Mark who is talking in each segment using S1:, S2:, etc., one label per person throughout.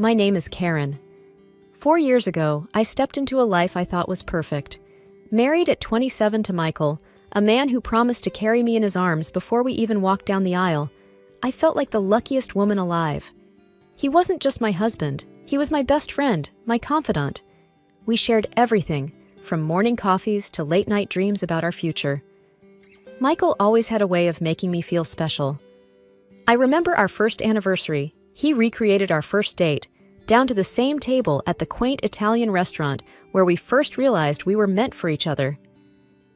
S1: My name is Karen. 4 years ago, I stepped into a life I thought was perfect. Married at 27 to Michael, a man who promised to carry me in his arms before we even walked down the aisle, I felt like the luckiest woman alive. He wasn't just my husband, he was my best friend, my confidant. We shared everything, from morning coffees to late-night dreams about our future. Michael always had a way of making me feel special. I remember our first anniversary. He recreated our first date, down to the same table at the quaint Italian restaurant where we first realized we were meant for each other.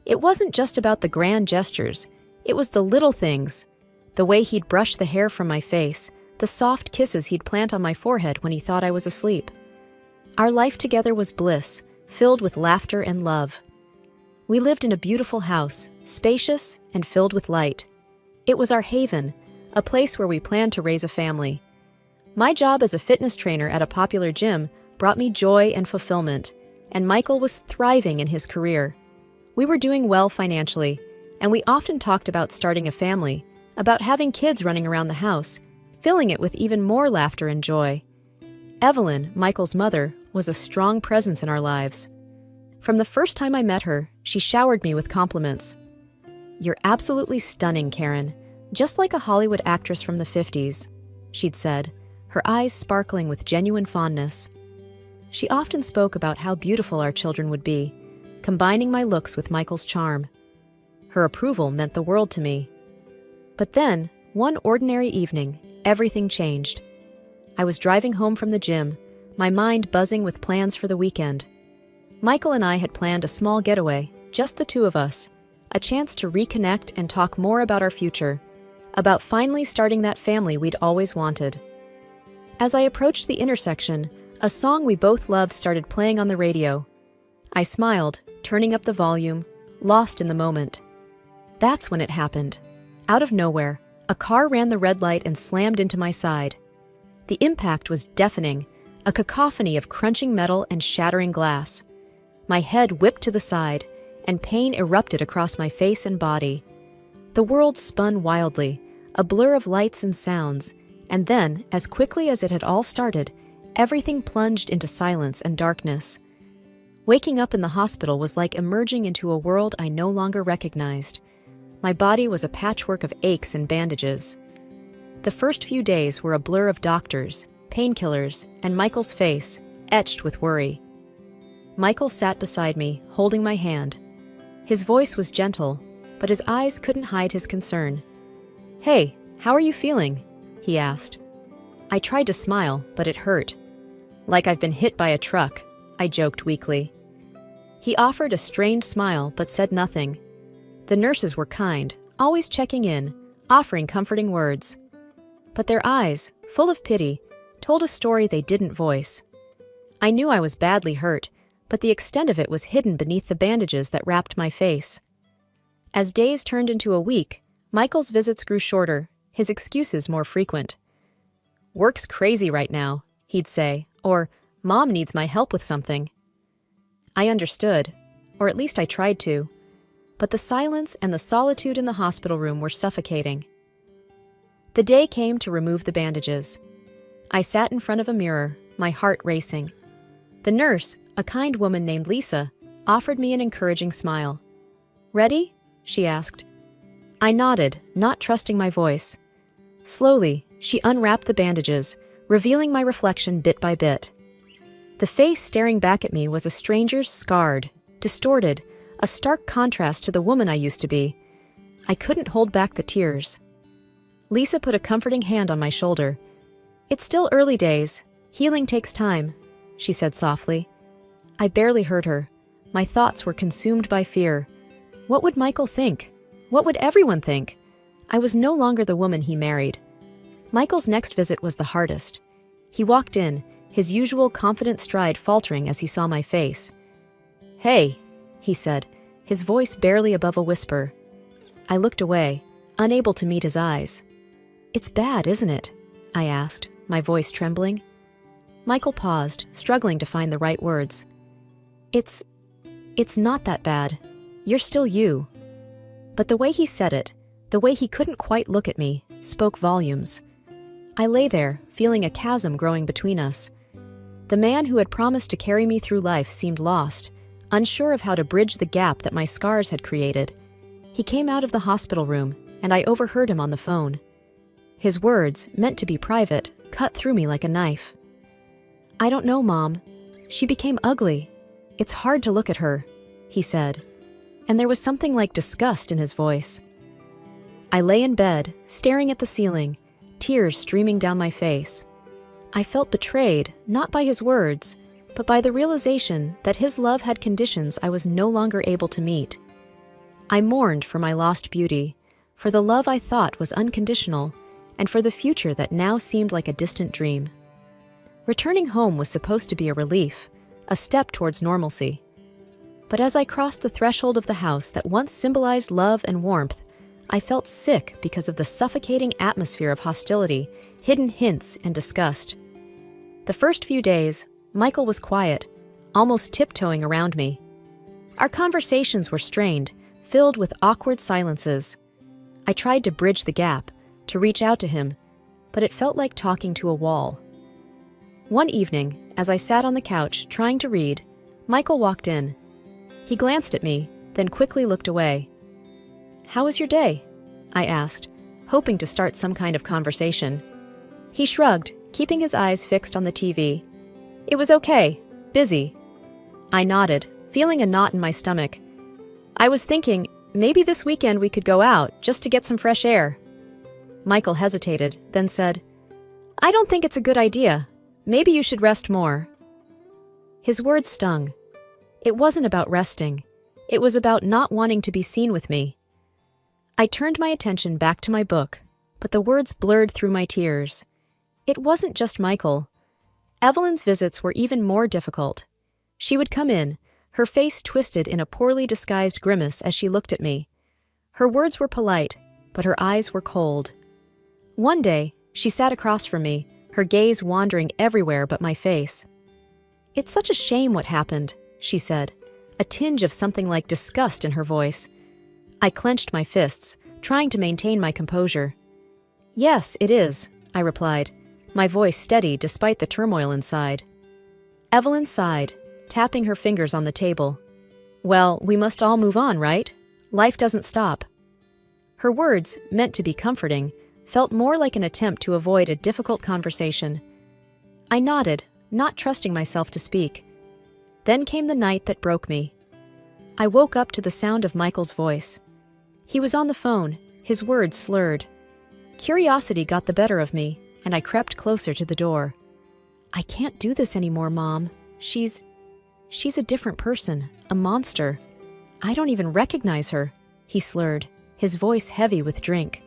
S1: It wasn't just about the grand gestures, it was the little things. The way he'd brush the hair from my face, the soft kisses he'd plant on my forehead when he thought I was asleep. Our life together was bliss, filled with laughter and love. We lived in a beautiful house, spacious and filled with light. It was our haven, a place where we planned to raise a family. My job as a fitness trainer at a popular gym brought me joy and fulfillment, and Michael was thriving in his career. We were doing well financially, and we often talked about starting a family, about having kids running around the house, filling it with even more laughter and joy. Evelyn, Michael's mother, was a strong presence in our lives. From the first time I met her, she showered me with compliments. "You're absolutely stunning, Karen, just like a Hollywood actress from the 50s, she'd said, her eyes sparkling with genuine fondness. She often spoke about how beautiful our children would be, combining my looks with Michael's charm. Her approval meant the world to me. But then, one ordinary evening, everything changed. I was driving home from the gym, my mind buzzing with plans for the weekend. Michael and I had planned a small getaway, just the two of us, a chance to reconnect and talk more about our future, about finally starting that family we'd always wanted. As I approached the intersection, a song we both loved started playing on the radio. I smiled, turning up the volume, lost in the moment. That's when it happened. Out of nowhere, a car ran the red light and slammed into my side. The impact was deafening, a cacophony of crunching metal and shattering glass. My head whipped to the side, and pain erupted across my face and body. The world spun wildly, a blur of lights and sounds, and then, as quickly as it had all started, everything plunged into silence and darkness. Waking up in the hospital was like emerging into a world I no longer recognized. My body was a patchwork of aches and bandages. The first few days were a blur of doctors, painkillers, and Michael's face, etched with worry. Michael sat beside me, holding my hand. His voice was gentle, but his eyes couldn't hide his concern. "Hey, how are you feeling?" he asked. I tried to smile, but it hurt. "Like I've been hit by a truck," I joked weakly. He offered a strained smile, but said nothing. The nurses were kind, always checking in, offering comforting words. But their eyes, full of pity, told a story they didn't voice. I knew I was badly hurt, but the extent of it was hidden beneath the bandages that wrapped my face. As days turned into a week, Michael's visits grew shorter, his excuses more frequent. "Work's crazy right now," he'd say, or "Mom needs my help with something." I understood, or at least I tried to, but the silence and the solitude in the hospital room were suffocating. The day came to remove the bandages. I sat in front of a mirror, my heart racing. The nurse, a kind woman named Lisa, offered me an encouraging smile. "Ready?" she asked. I nodded, not trusting my voice. Slowly, she unwrapped the bandages, revealing my reflection bit by bit. The face staring back at me was a stranger's, scarred, distorted, a stark contrast to the woman I used to be. I couldn't hold back the tears. Lisa put a comforting hand on my shoulder. "It's still early days. Healing takes time," she said softly. I barely heard her. My thoughts were consumed by fear. What would Michael think? What would everyone think? I was no longer the woman he married. Michael's next visit was the hardest. He walked in, his usual confident stride faltering as he saw my face. "Hey," he said, his voice barely above a whisper. I looked away, unable to meet his eyes. "It's bad, isn't it?" I asked, my voice trembling. Michael paused, struggling to find the right words. It's not that bad. You're still you." But the way he said it, the way he couldn't quite look at me, spoke volumes. I lay there, feeling a chasm growing between us. The man who had promised to carry me through life seemed lost, unsure of how to bridge the gap that my scars had created. He came out of the hospital room, and I overheard him on the phone. His words, meant to be private, cut through me like a knife. "I don't know, Mom. She became ugly. It's hard to look at her," he said, and there was something like disgust in his voice. I lay in bed, staring at the ceiling, tears streaming down my face. I felt betrayed, not by his words, but by the realization that his love had conditions I was no longer able to meet. I mourned for my lost beauty, for the love I thought was unconditional, and for the future that now seemed like a distant dream. Returning home was supposed to be a relief, a step towards normalcy. But as I crossed the threshold of the house that once symbolized love and warmth, I felt sick because of the suffocating atmosphere of hostility, hidden hints, and disgust. The first few days, Michael was quiet, almost tiptoeing around me. Our conversations were strained, filled with awkward silences. I tried to bridge the gap, to reach out to him, but it felt like talking to a wall. One evening, as I sat on the couch trying to read, Michael walked in. He glanced at me, then quickly looked away. "How was your day?" I asked, hoping to start some kind of conversation. He shrugged, keeping his eyes fixed on the TV. "It was okay. Busy." I nodded, feeling a knot in my stomach. "I was thinking, maybe this weekend we could go out, just to get some fresh air." Michael hesitated, then said, "I don't think it's a good idea. Maybe you should rest more." His words stung. It wasn't about resting. It was about not wanting to be seen with me. I turned my attention back to my book, but the words blurred through my tears. It wasn't just Michael. Evelyn's visits were even more difficult. She would come in, her face twisted in a poorly disguised grimace as she looked at me. Her words were polite, but her eyes were cold. One day, she sat across from me, her gaze wandering everywhere but my face. "It's such a shame what happened," she said, a tinge of something like disgust in her voice. I clenched my fists, trying to maintain my composure. "Yes, it is," I replied, my voice steady despite the turmoil inside. Evelyn sighed, tapping her fingers on the table. "Well, we must all move on, right? Life doesn't stop." Her words, meant to be comforting, felt more like an attempt to avoid a difficult conversation. I nodded, not trusting myself to speak. Then came the night that broke me. I woke up to the sound of Michael's voice. He was on the phone, his words slurred. Curiosity got the better of me, and I crept closer to the door. "I can't do this anymore, Mom. She's a different person, a monster. I don't even recognize her," he slurred, his voice heavy with drink.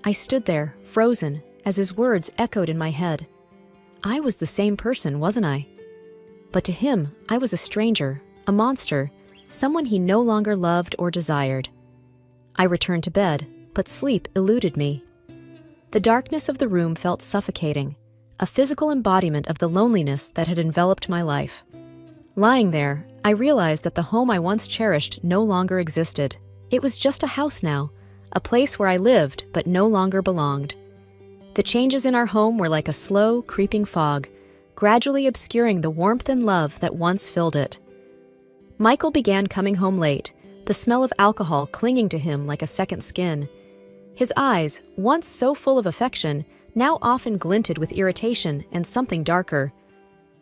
S1: I stood there, frozen, as his words echoed in my head. I was the same person, wasn't I? But to him, I was a stranger, a monster, someone he no longer loved or desired. I returned to bed, but sleep eluded me. The darkness of the room felt suffocating, a physical embodiment of the loneliness that had enveloped my life. Lying there, I realized that the home I once cherished no longer existed. It was just a house now, a place where I lived but no longer belonged. The changes in our home were like a slow, creeping fog, gradually obscuring the warmth and love that once filled it. Michael began coming home late, the smell of alcohol clinging to him like a second skin. His eyes, once so full of affection, now often glinted with irritation and something darker.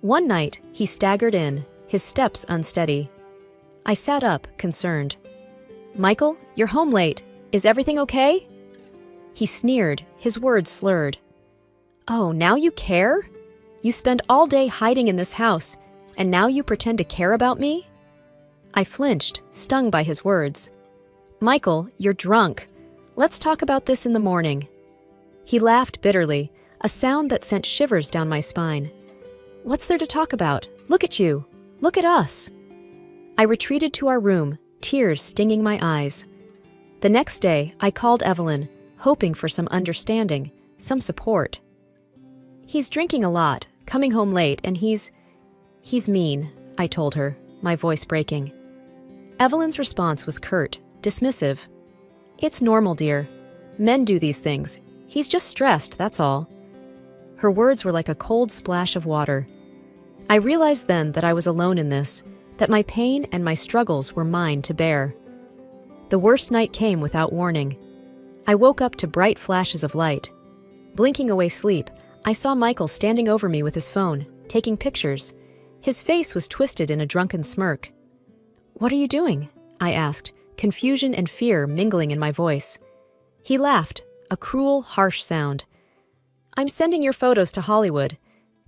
S1: One night, he staggered in, his steps unsteady. I sat up, concerned. "Michael, you're home late. Is everything okay?" He sneered, his words slurred. "Oh, now you care? You spend all day hiding in this house, and now you pretend to care about me?" I flinched, stung by his words. "Michael, you're drunk. Let's talk about this in the morning." He laughed bitterly, a sound that sent shivers down my spine. "What's there to talk about? Look at you. Look at us." I retreated to our room, tears stinging my eyes. The next day, I called Evelyn, hoping for some understanding, some support. "He's drinking a lot, coming home late, and he's mean," I told her, my voice breaking. Evelyn's response was curt, dismissive. "It's normal, dear. Men do these things. He's just stressed, that's all." Her words were like a cold splash of water. I realized then that I was alone in this, that my pain and my struggles were mine to bear. The worst night came without warning. I woke up to bright flashes of light. Blinking away sleep, I saw Michael standing over me with his phone, taking pictures. His face was twisted in a drunken smirk. "What are you doing?" I asked, confusion and fear mingling in my voice. He laughed, a cruel, harsh sound. "I'm sending your photos to Hollywood.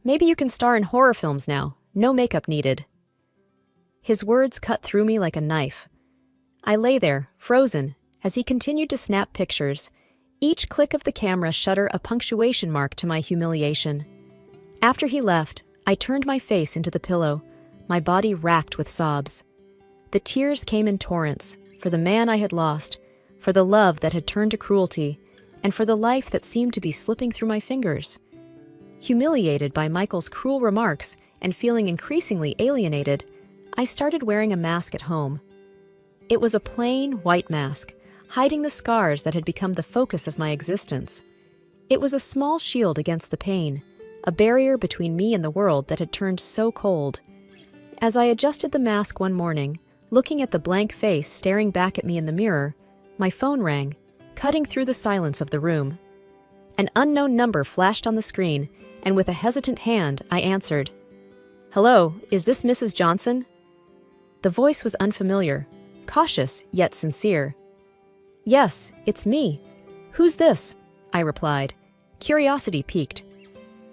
S1: Maybe you can star in horror films now, no makeup needed." His words cut through me like a knife. I lay there, frozen, as he continued to snap pictures, each click of the camera shutter a punctuation mark to my humiliation. After he left, I turned my face into the pillow, my body racked with sobs. The tears came in torrents, for the man I had lost, for the love that had turned to cruelty, and for the life that seemed to be slipping through my fingers. Humiliated by Michael's cruel remarks and feeling increasingly alienated, I started wearing a mask at home. It was a plain, white mask, hiding the scars that had become the focus of my existence. It was a small shield against the pain, a barrier between me and the world that had turned so cold. As I adjusted the mask one morning, looking at the blank face staring back at me in the mirror, my phone rang, cutting through the silence of the room. An unknown number flashed on the screen, and with a hesitant hand, I answered. "Hello, is this Mrs. Johnson?" The voice was unfamiliar, cautious yet sincere. "Yes, it's me. Who's this?" I replied, curiosity piqued.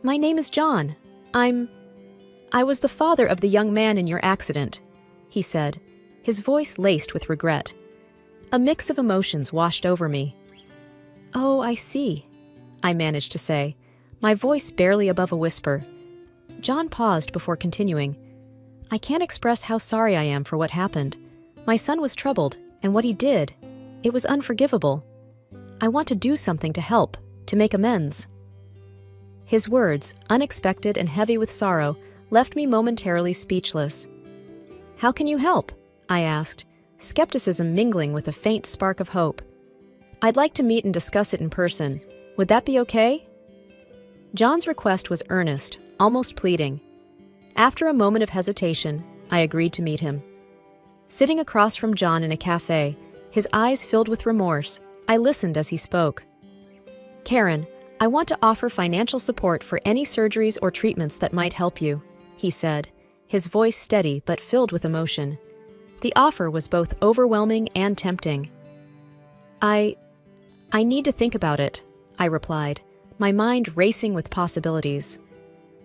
S1: "My name is John. I was the father of the young man in your accident," he said, his voice laced with regret. A mix of emotions washed over me. "Oh, I see," I managed to say, my voice barely above a whisper. John paused before continuing. "I can't express how sorry I am for what happened. My son was troubled, and what he did, it was unforgivable. I want to do something to help, to make amends." His words, unexpected and heavy with sorrow, left me momentarily speechless. "How can you help?" I asked, skepticism mingling with a faint spark of hope. "I'd like to meet and discuss it in person. Would that be okay?" John's request was earnest, almost pleading. After a moment of hesitation, I agreed to meet him. Sitting across from John in a cafe, his eyes filled with remorse, I listened as he spoke. "Karen, I want to offer financial support for any surgeries or treatments that might help you," he said, his voice steady but filled with emotion. The offer was both overwhelming and tempting. I need to think about it," I replied, my mind racing with possibilities.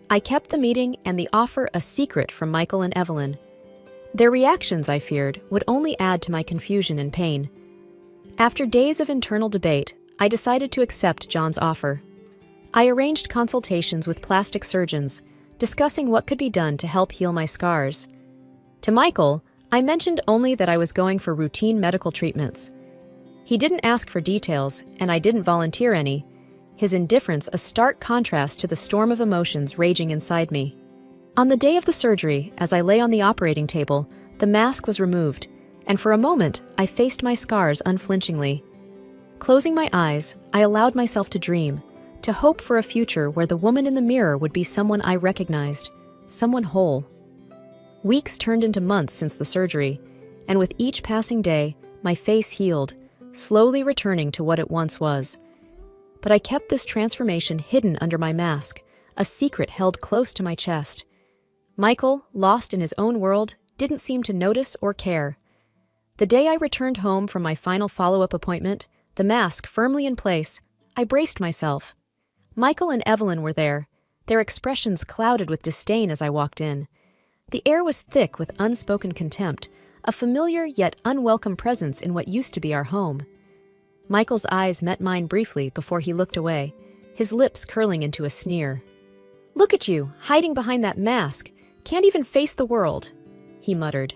S1: I kept the meeting and the offer a secret from Michael and Evelyn. Their reactions, I feared, would only add to my confusion and pain. After days of internal debate, I decided to accept John's offer. I arranged consultations with plastic surgeons, discussing what could be done to help heal my scars. To Michael, I mentioned only that I was going for routine medical treatments. He didn't ask for details, and I didn't volunteer any, his indifference a stark contrast to the storm of emotions raging inside me. On the day of the surgery, as I lay on the operating table, the mask was removed, and for a moment I faced my scars unflinchingly. Closing my eyes, I allowed myself to dream, to hope for a future where the woman in the mirror would be someone I recognized, someone whole. Weeks turned into months since the surgery, and with each passing day, my face healed, slowly returning to what it once was. But I kept this transformation hidden under my mask, a secret held close to my chest. Michael, lost in his own world, didn't seem to notice or care. The day I returned home from my final follow-up appointment, the mask firmly in place, I braced myself. Michael and Evelyn were there, their expressions clouded with disdain as I walked in. The air was thick with unspoken contempt, a familiar yet unwelcome presence in what used to be our home. Michael's eyes met mine briefly before he looked away, his lips curling into a sneer. "Look at you, hiding behind that mask. Can't even face the world," he muttered.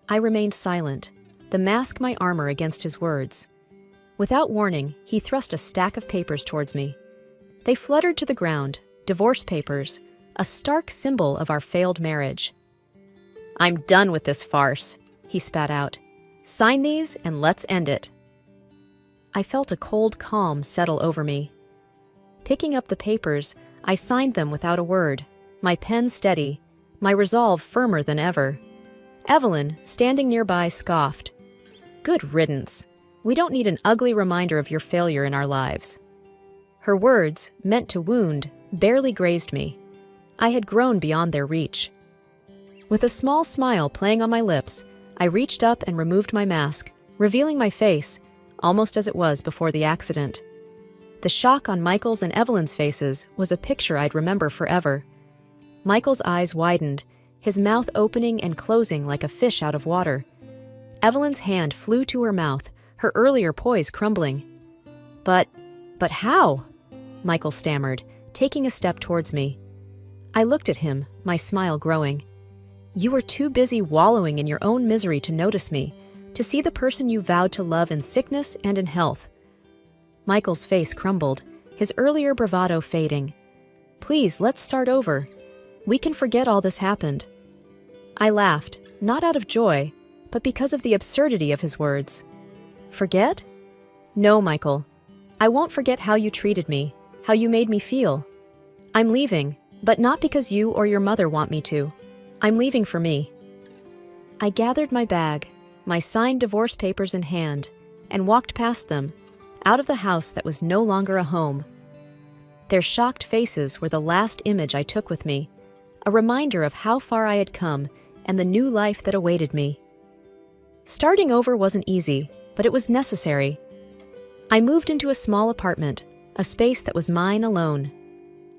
S1: I remained silent, the mask my armor against his words. Without warning, he thrust a stack of papers towards me. They fluttered to the ground, divorce papers, a stark symbol of our failed marriage. "I'm done with this farce," he spat out. "Sign these and let's end it." I felt a cold calm settle over me. Picking up the papers, I signed them without a word, my pen steady, my resolve firmer than ever. Evelyn, standing nearby, scoffed. "Good riddance. We don't need an ugly reminder of your failure in our lives." Her words, meant to wound, barely grazed me. I had grown beyond their reach. With a small smile playing on my lips, I reached up and removed my mask, revealing my face, almost as it was before the accident. The shock on Michael's and Evelyn's faces was a picture I'd remember forever. Michael's eyes widened, his mouth opening and closing like a fish out of water. Evelyn's hand flew to her mouth, her earlier poise crumbling. But how?" Michael stammered, taking a step towards me. I looked at him, my smile growing. "You were too busy wallowing in your own misery to notice me, to see the person you vowed to love in sickness and in health." Michael's face crumbled, his earlier bravado fading. "Please, let's start over. We can forget all this happened." I laughed, not out of joy, but because of the absurdity of his words. "Forget? No, Michael. I won't forget how you treated me, how you made me feel. I'm leaving, but not because you or your mother want me to. I'm leaving for me." I gathered my bag, my signed divorce papers in hand, and walked past them, out of the house that was no longer a home. Their shocked faces were the last image I took with me, a reminder of how far I had come and the new life that awaited me. Starting over wasn't easy, but it was necessary. I moved into a small apartment, a space that was mine alone.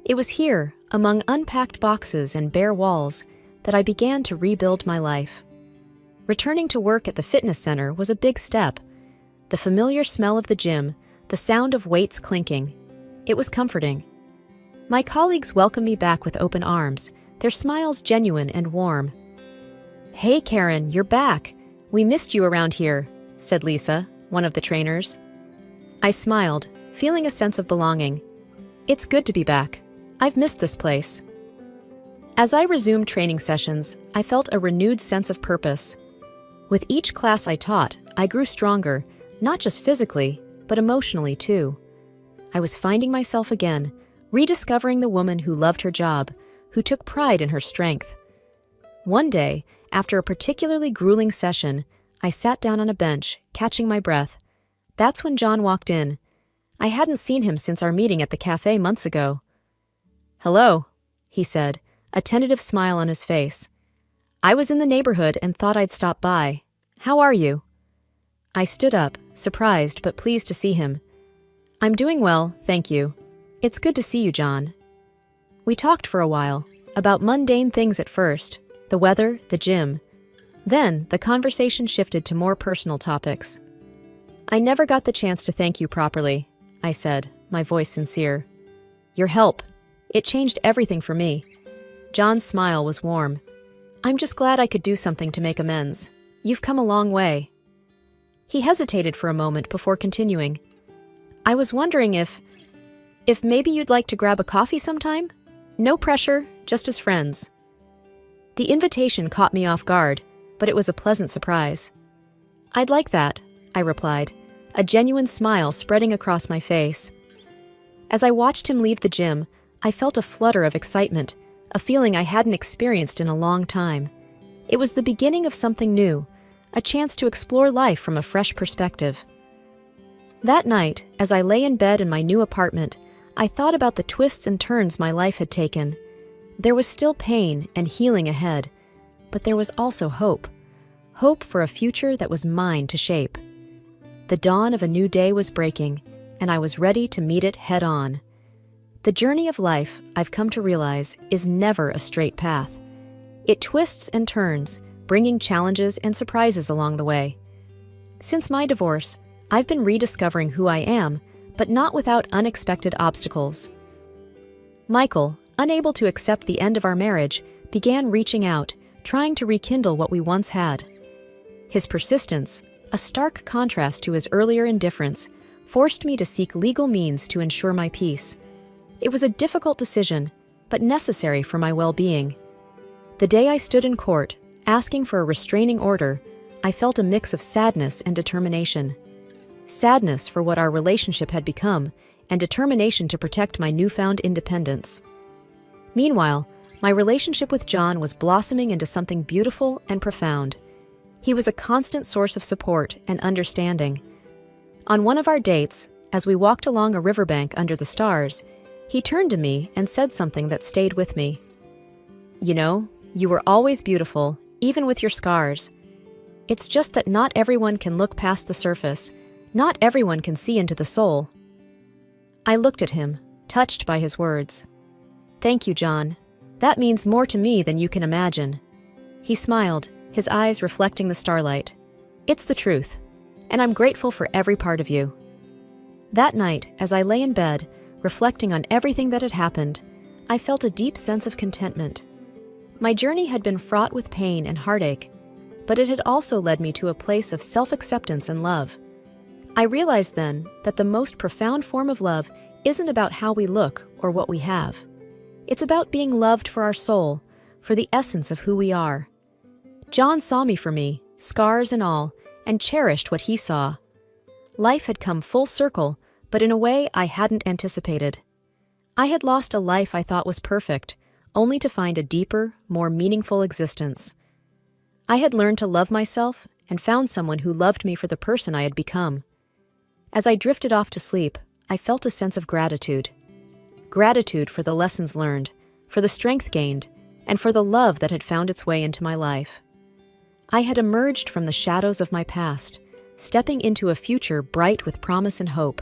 S1: It was here, among unpacked boxes and bare walls, that I began to rebuild my life. Returning to work at the fitness center was a big step. The familiar smell of the gym, the sound of weights clinking. It was comforting. My colleagues welcomed me back with open arms, their smiles genuine and warm. "Hey, Karen, you're back. We missed you around here," said Lisa, one of the trainers. I smiled, feeling a sense of belonging. It's good to be back. I've missed this place. As I resumed training sessions, I felt a renewed sense of purpose. With each class I taught, I grew stronger, not just physically, but emotionally too. I was finding myself again, rediscovering the woman who loved her job, who took pride in her strength. One day, after a particularly grueling session, I sat down on a bench, catching my breath. That's when John walked in. I hadn't seen him since our meeting at the cafe months ago. "Hello," he said, a tentative smile on his face. "I was in the neighborhood and thought I'd stop by. How are you?" I stood up, surprised but pleased to see him. "I'm doing well, thank you. It's good to see you, John." We talked for a while, about mundane things at first, the weather, the gym. Then, the conversation shifted to more personal topics. "I never got the chance to thank you properly," I said, my voice sincere. "Your help. It changed everything for me." John's smile was warm. "I'm just glad I could do something to make amends. You've come a long way." He hesitated for a moment before continuing. "I was wondering if maybe you'd like to grab a coffee sometime? No pressure, just as friends." The invitation caught me off guard, but it was a pleasant surprise. "I'd like that," I replied, a genuine smile spreading across my face. As I watched him leave the gym, I felt a flutter of excitement, a feeling I hadn't experienced in a long time. It was the beginning of something new, a chance to explore life from a fresh perspective. That night, as I lay in bed in my new apartment, I thought about the twists and turns my life had taken. There was still pain and healing ahead, but there was also hope. Hope for a future that was mine to shape. The dawn of a new day was breaking, and I was ready to meet it head on. The journey of life, I've come to realize, is never a straight path. It twists and turns, bringing challenges and surprises along the way. Since my divorce, I've been rediscovering who I am, but not without unexpected obstacles. Michael, unable to accept the end of our marriage, began reaching out, trying to rekindle what we once had. His persistence, a stark contrast to his earlier indifference, forced me to seek legal means to ensure my peace. It was a difficult decision, but necessary for my well-being. The day I stood in court, asking for a restraining order, I felt a mix of sadness and determination. Sadness for what our relationship had become, and determination to protect my newfound independence. Meanwhile, my relationship with John was blossoming into something beautiful and profound. He was a constant source of support and understanding. On one of our dates, as we walked along a riverbank under the stars, he turned to me and said something that stayed with me. "You know, you were always beautiful, even with your scars. It's just that not everyone can look past the surface. Not everyone can see into the soul." I looked at him, touched by his words. "Thank you, John. That means more to me than you can imagine." He smiled, his eyes reflecting the starlight. "It's the truth, and I'm grateful for every part of you." That night, as I lay in bed, reflecting on everything that had happened, I felt a deep sense of contentment. My journey had been fraught with pain and heartache, but it had also led me to a place of self-acceptance and love. I realized then that the most profound form of love isn't about how we look or what we have. It's about being loved for our soul, for the essence of who we are. John saw me for me, scars and all, and cherished what he saw. Life had come full circle, but in a way I hadn't anticipated. I had lost a life I thought was perfect, only to find a deeper, more meaningful existence. I had learned to love myself and found someone who loved me for the person I had become. As I drifted off to sleep, I felt a sense of gratitude. Gratitude for the lessons learned, for the strength gained, and for the love that had found its way into my life. I had emerged from the shadows of my past, stepping into a future bright with promise and hope.